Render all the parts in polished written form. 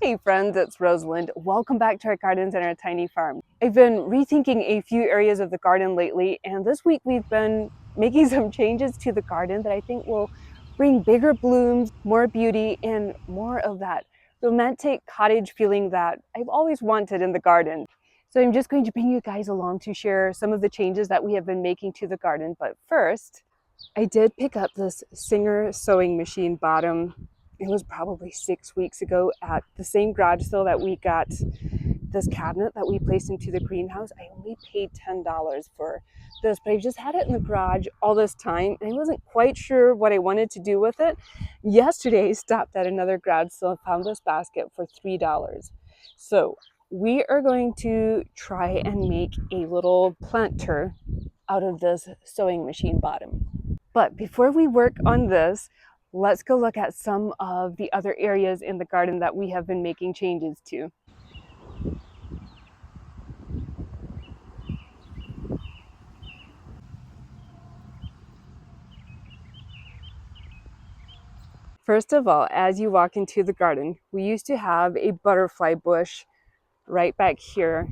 Hey friends, it's Rosalind. Welcome back to our gardens and our tiny farm. I've been rethinking a few areas of the garden lately, and this week we've been making some changes to the garden that I think will bring bigger blooms, more beauty, and more of that romantic cottage feeling that I've always wanted in the garden. So I'm just going to bring you guys along to share some of the changes that we have been making to the garden. But first, I did pick up this Singer sewing machine bottom. It was probably 6 weeks ago at the same garage sale that we got this cabinet that we placed into the greenhouse. I only paid $10 for this, but I've just had it in the garage all this time and I wasn't quite sure what I wanted to do with it. Yesterday I stopped at another garage sale and found this basket for $3. So we are going to try and make a little planter out of this sewing machine bottom. But before we work on this, let's go look at some of the other areas in the garden that we have been making changes to. First of all, as you walk into the garden, we used to have a butterfly bush right back here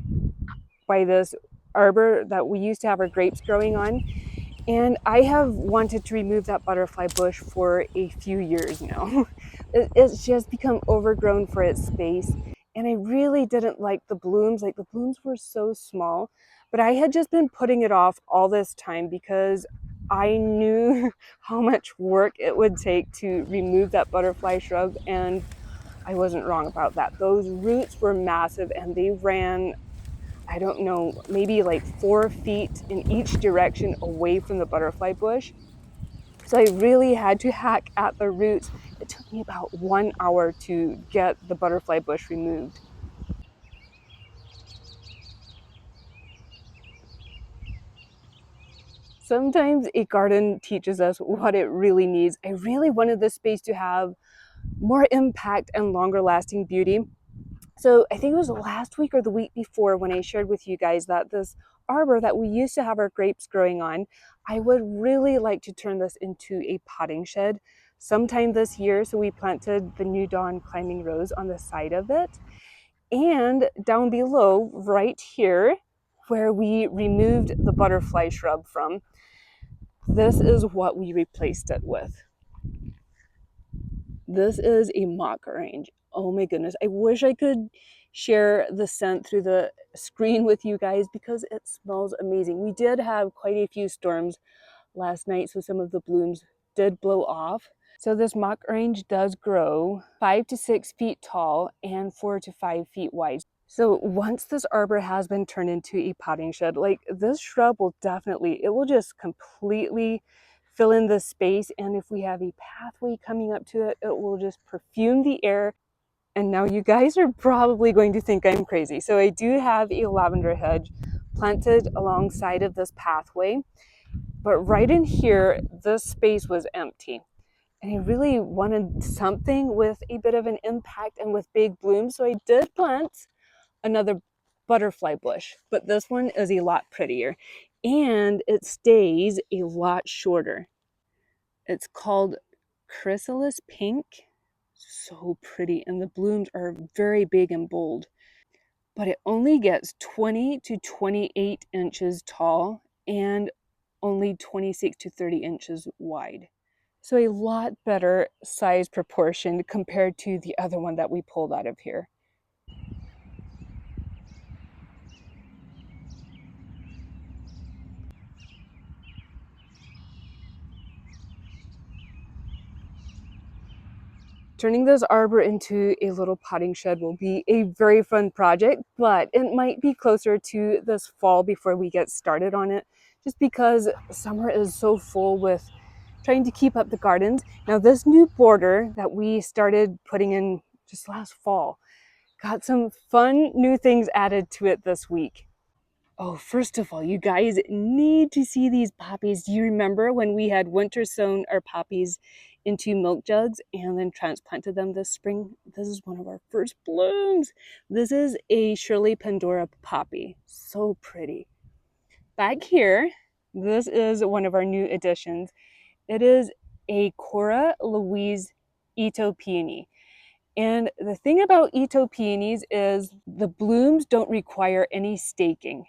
by this arbor that we used to have our grapes growing on. And I have wanted to remove that butterfly bush for a few years now. It's just become overgrown for its space. And I really didn't like the blooms. Like, the blooms were so small. But I had just been putting it off all this time because I knew how much work it would take to remove that butterfly shrub. And I wasn't wrong about that. Those roots were massive and they ran, I don't know, maybe like 4 feet in each direction away from the butterfly bush. So I really had to hack at the roots. It took me about 1 hour to get the butterfly bush removed. Sometimes a garden teaches us what it really needs. I really wanted this space to have more impact and longer lasting beauty. So I think it was last week or the week before when I shared with you guys that this arbor that we used to have our grapes growing on, I would really like to turn this into a potting shed sometime this year. So we planted the New Dawn climbing rose on the side of it. And down below, right here, where we removed the butterfly shrub from, this is what we replaced it with. This is a mock orange. Oh my goodness. I wish I could share the scent through the screen with you guys because it smells amazing. We did have quite a few storms last night, so some of the blooms did blow off. So this mock orange does grow 5 to 6 feet tall and 4 to 5 feet wide. So once this arbor has been turned into a potting shed, like, this shrub will definitely, it will just completely fill in the space. And if we have a pathway coming up to it, it will just perfume the air. And now you guys are probably going to think I'm crazy. So I do have a lavender hedge planted alongside of this pathway. But right in here, this space was empty. And I really wanted something with a bit of an impact and with big blooms. So I did plant another butterfly bush, but this one is a lot prettier and it stays a lot shorter. It's called Chrysalis Pink. So pretty, and the blooms are very big and bold, but it only gets 20 to 28 inches tall and only 26 to 30 inches wide. So a lot better size proportion compared to the other one that we pulled out of here. Turning this arbor into a little potting shed will be a very fun project, but it might be closer to this fall before we get started on it, just because summer is so full with trying to keep up the gardens. Now, this new border that we started putting in just last fall got some fun new things added to it this week. Oh, first of all, you guys need to see these poppies. Do you remember when we had winter sown our poppies into milk jugs and then transplanted them this spring? This is one of our first blooms. This is a Shirley Pandora poppy. So pretty. Back here, this is one of our new additions. It is a Cora Louise Ito peony. And the thing about Ito peonies is the blooms don't require any staking.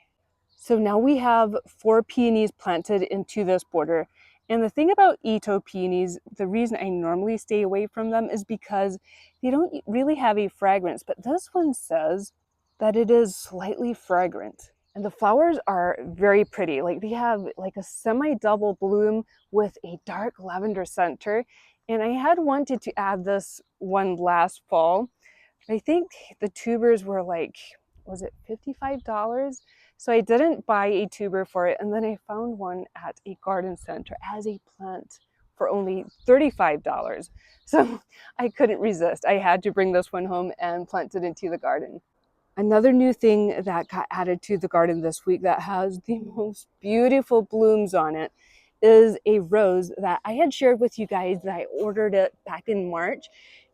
So now we have 4 peonies planted into this border. And the thing about Ito peonies, the reason I normally stay away from them is because they don't really have a fragrance, but this one says that it is slightly fragrant. And the flowers are very pretty. Like they have like a semi-double bloom with a dark lavender center. And I had wanted to add this one last fall. I think the tubers were like, was it $55? So I didn't buy a tuber for it. And then I found one at a garden center as a plant for only $35. So I couldn't resist. I had to bring this one home and plant it into the garden. Another new thing that got added to the garden this week that has the most beautiful blooms on it is a rose that I had shared with you guys that I ordered it back in March.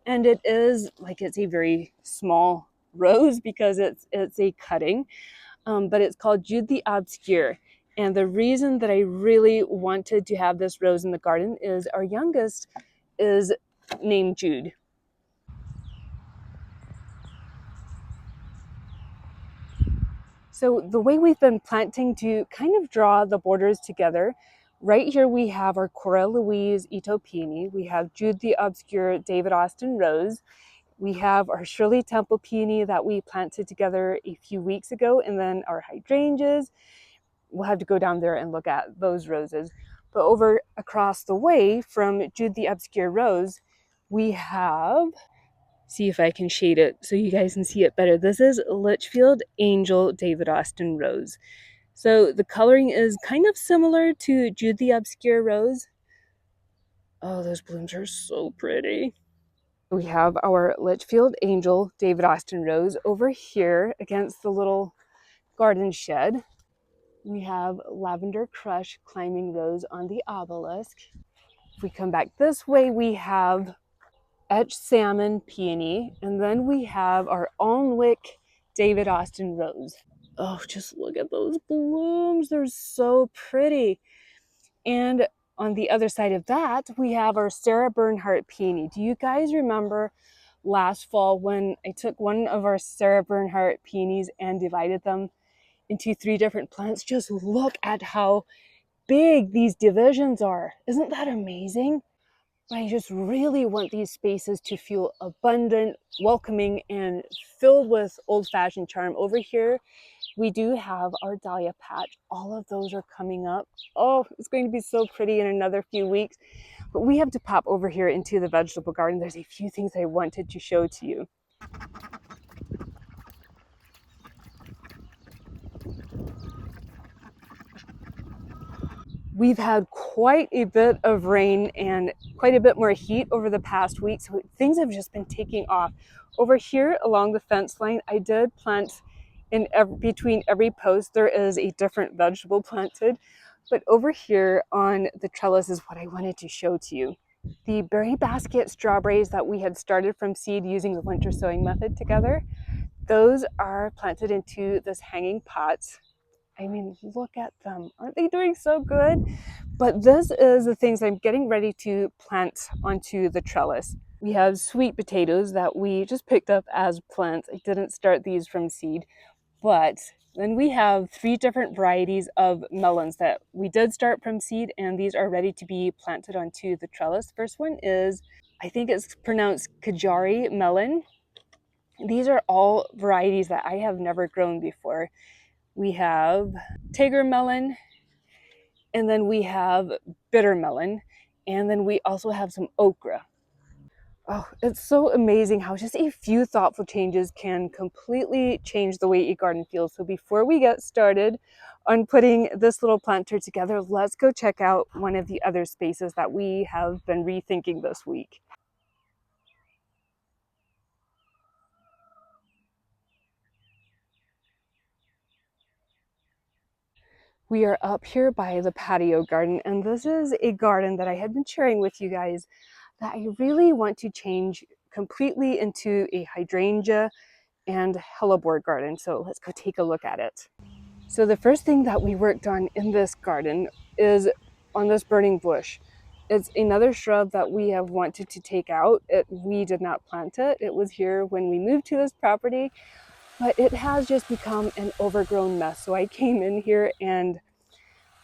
And it is like, it's a very small rose because it's a cutting, but it's called Jude the Obscure. And the reason that I really wanted to have this rose in the garden is our youngest is named Jude. So the way we've been planting to kind of draw the borders together, right here we have our Cora Louise Ito peony, we have Jude the Obscure David Austin Rose, we have our Shirley Temple peony that we planted together a few weeks ago, and then our hydrangeas. We'll have to go down there and look at those roses. But over across the way from Jude the Obscure Rose, we have, see if I can shade it so you guys can see it better. This is Litchfield Angel David Austin Rose. So the coloring is kind of similar to Jude the Obscure Rose. Oh, those blooms are so pretty. We have our Litchfield Angel David Austin Rose over here against the little garden shed. We have Lavender Crush Climbing Rose on the obelisk. If we come back this way, we have Etched Salmon Peony, and then we have our Alnwick David Austin Rose. Oh, just look at those blooms. They're so pretty. And on the other side of that, we have our Sarah Bernhardt Peony. Do you guys remember last fall when I took one of our Sarah Bernhardt peonies and divided them into 3 different plants? Just look at how big these divisions are. Isn't that amazing? I just really want these spaces to feel abundant, welcoming, and filled with old-fashioned charm. Over here, we do have our dahlia patch. All of those are coming up. Oh, it's going to be so pretty in another few weeks. But we have to pop over here into the vegetable garden. There's a few things I wanted to show to you. We've had quite a bit of rain and quite a bit more heat over the past week, so things have just been taking off. Over here along the fence line, I did plant between every post, there is a different vegetable planted. But over here on the trellis is what I wanted to show to you. The berry basket strawberries that we had started from seed using the winter sowing method together, those are planted into this hanging pot. I mean, look at them. Aren't they doing so good? But this is the things I'm getting ready to plant onto the trellis. We have sweet potatoes that we just picked up as plants. I didn't start these from seed. But then we have 3 different varieties of melons that we did start from seed, and these are ready to be planted onto the trellis. First one is, I think it's pronounced Kajari melon. These are all varieties that I have never grown before. We have Tiger melon, and then we have bitter melon, and then we also have some okra. Oh, it's so amazing how just a few thoughtful changes can completely change the way a garden feels. So before we get started on putting this little planter together, let's go check out one of the other spaces that we have been rethinking this week. We are up here by the patio garden, and this is a garden that I had been sharing with you guys that I really want to change completely into a hydrangea and hellebore garden. So let's go take a look at it. So the first thing that we worked on in this garden is on this burning bush. It's another shrub that we have wanted to take out. We did not plant it. It was here when we moved to this property, but it has just become an overgrown mess. So I came in here and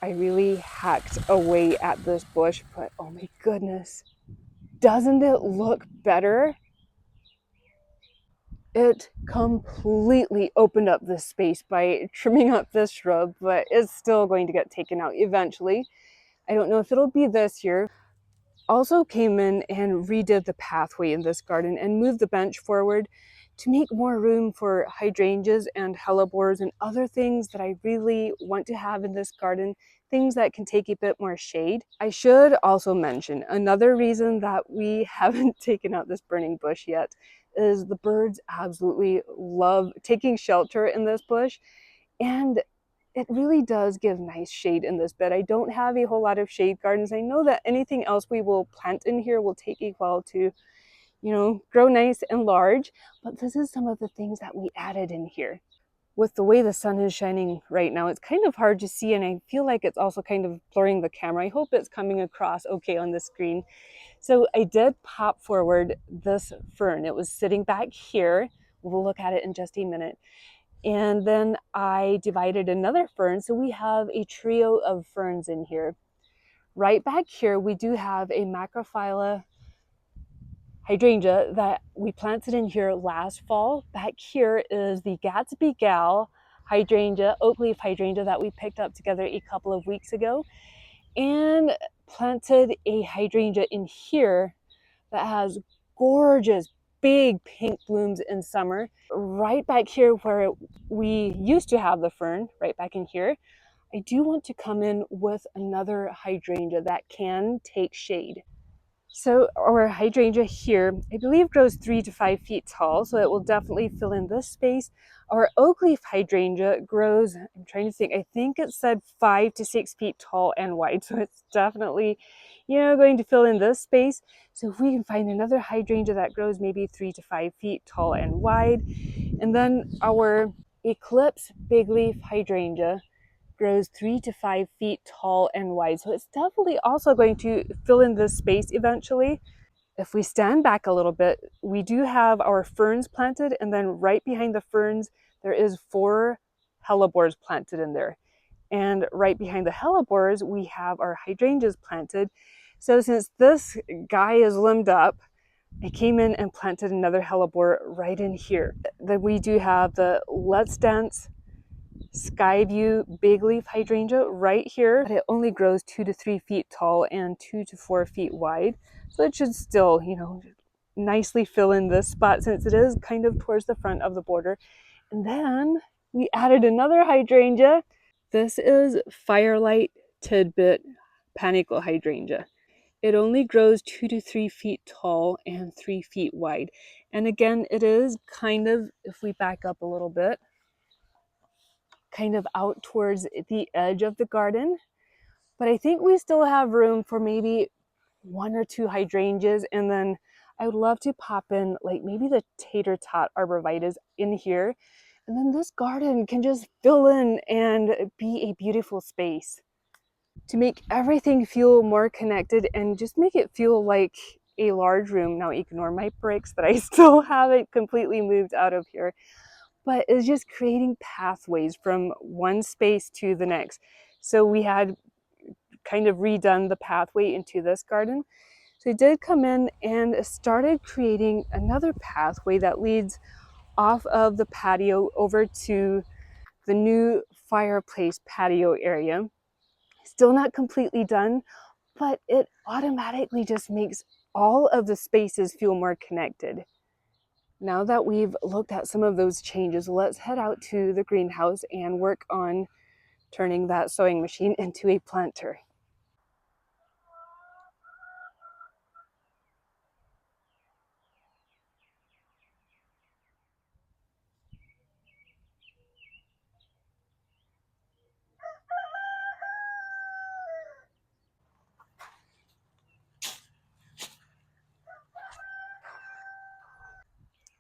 I really hacked away at this bush, but oh my goodness, doesn't it look better? It completely opened up this space by trimming up this shrub, but it's still going to get taken out eventually. I don't know if it'll be this year. Also came in and redid the pathway in this garden and moved the bench forward to make more room for hydrangeas and hellebores and other things that I really want to have in this garden, things that can take a bit more shade. I should also mention another reason that we haven't taken out this burning bush yet is the birds absolutely love taking shelter in this bush, and it really does give nice shade in this bed. I don't have a whole lot of shade gardens. I know that anything else we will plant in here will take a while to, grow nice and large, but this is some of the things that we added in here. With the way the sun is shining right now, it's kind of hard to see, and I feel like it's also kind of blurring the camera. I hope it's coming across okay on the screen. So I did pop forward this fern. It was sitting back here. We'll look at it in just a minute. And then I divided another fern. So we have a trio of ferns in here. Right back here, we do have a macrophylla hydrangea that we planted in here last fall. Back here is the Gatsby Gal hydrangea, oak leaf hydrangea that we picked up together a couple of weeks ago, and planted a hydrangea in here that has gorgeous big pink blooms in summer. Right back here where we used to have the fern, right back in here, I do want to come in with another hydrangea that can take shade. So our hydrangea here, I believe grows 3 to 5 feet tall, so it will definitely fill in this space. Our oak leaf hydrangea grows, I'm trying to think, I think it said 5 to 6 feet tall and wide, so it's definitely, going to fill in this space. So if we can find another hydrangea that grows maybe 3 to 5 feet tall and wide, and then our eclipse big leaf hydrangea grows 3 to 5 feet tall and wide. So it's definitely also going to fill in this space eventually. If we stand back a little bit, we do have our ferns planted, and then right behind the ferns, there is 4 hellebores planted in there. And right behind the hellebores, we have our hydrangeas planted. So since this guy is limbed up, I came in and planted another hellebore right in here. Then we do have the Let's Dance Skyview big leaf hydrangea right here, but it only grows 2 to 3 feet tall and 2 to 4 feet wide. So it should still, nicely fill in this spot since it is kind of towards the front of the border. And then we added another hydrangea. This is Firelight Tidbit Panicle hydrangea. It only grows 2 to 3 feet tall and 3 feet wide. And again, it is kind of, if we back up a little bit, kind of out towards the edge of the garden. But I think we still have room for maybe 1 or 2 hydrangeas. And then I would love to pop in like maybe the tater tot arborvitaes in here. And then this garden can just fill in and be a beautiful space to make everything feel more connected and just make it feel like a large room. Now ignore my bricks that I still haven't completely moved out of here, but it's just creating pathways from one space to the next. So we had kind of redone the pathway into this garden. So I did come in and started creating another pathway that leads off of the patio over to the new fireplace patio area. Still not completely done, but it automatically just makes all of the spaces feel more connected. Now that we've looked at some of those changes, let's head out to the greenhouse and work on turning that sewing machine into a planter.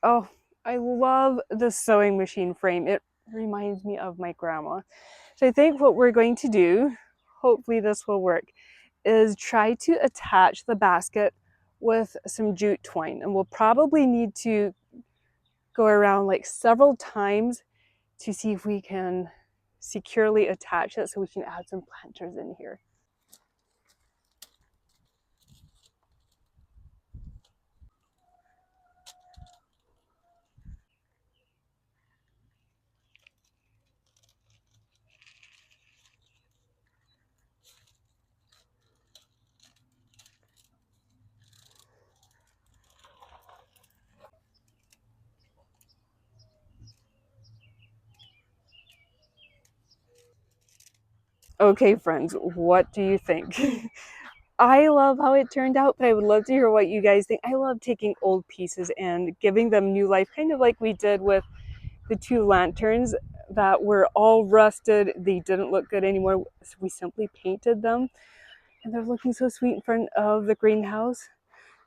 Oh, I love the sewing machine frame. It reminds me of my grandma. So I think what we're going to do, hopefully this will work, is try to attach the basket with some jute twine. And we'll probably need to go around like several times to see if we can securely attach it so we can add some planters in here. Okay, friends, what do you think? I love how it turned out, but I would love to hear what you guys think. I love taking old pieces and giving them new life, kind of like we did with the two lanterns that were all rusted. They didn't look good anymore. So we simply painted them, and they're looking so sweet in front of the greenhouse.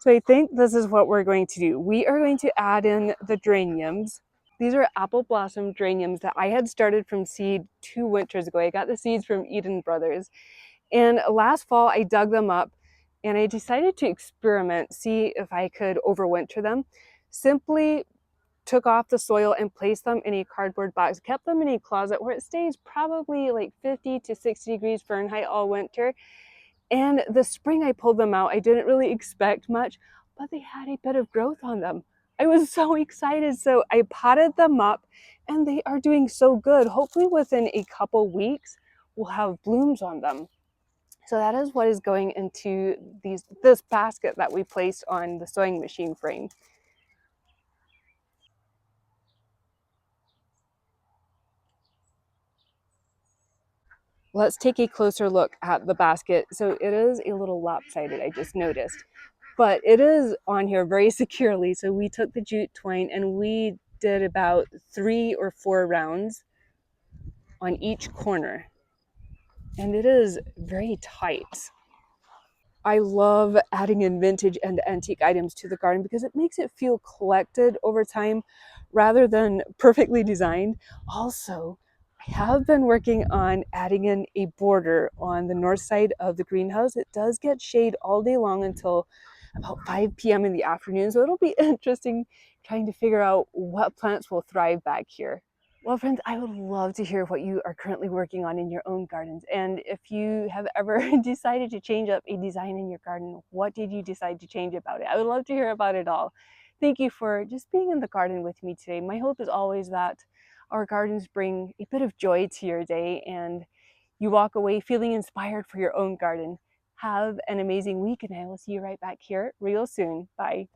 So I think this is what we're going to do. We are going to add in the geraniums. These are apple blossom geraniums that I had started from seed 2 winters ago. I got the seeds from Eden Brothers. And last fall, I dug them up and I decided to experiment, see if I could overwinter them. Simply took off the soil and placed them in a cardboard box, kept them in a closet where it stays probably like 50 to 60 degrees Fahrenheit all winter. And the spring I pulled them out, I didn't really expect much, but they had a bit of growth on them. I was so excited. So I potted them up and they are doing so good. Hopefully within a couple weeks, we'll have blooms on them. So that is what is going into this basket that we placed on the sewing machine frame. Let's take a closer look at the basket. So it is a little lopsided, I just noticed, but it is on here very securely. So we took the jute twine and we did about 3 or 4 rounds on each corner, and it is very tight. I love adding in vintage and antique items to the garden because it makes it feel collected over time rather than perfectly designed. Also, I have been working on adding in a border on the north side of the greenhouse. It does get shade all day long until about 5 p.m. in the afternoon, so it'll be interesting trying to figure out what plants will thrive back here. Well, friends, I would love to hear what you are currently working on in your own gardens. And if you have ever decided to change up a design in your garden, what did you decide to change about it? I would love to hear about it all. Thank you for just being in the garden with me today. My hope is always that our gardens bring a bit of joy to your day and you walk away feeling inspired for your own garden. Have an amazing week, and I will see you right back here real soon. Bye.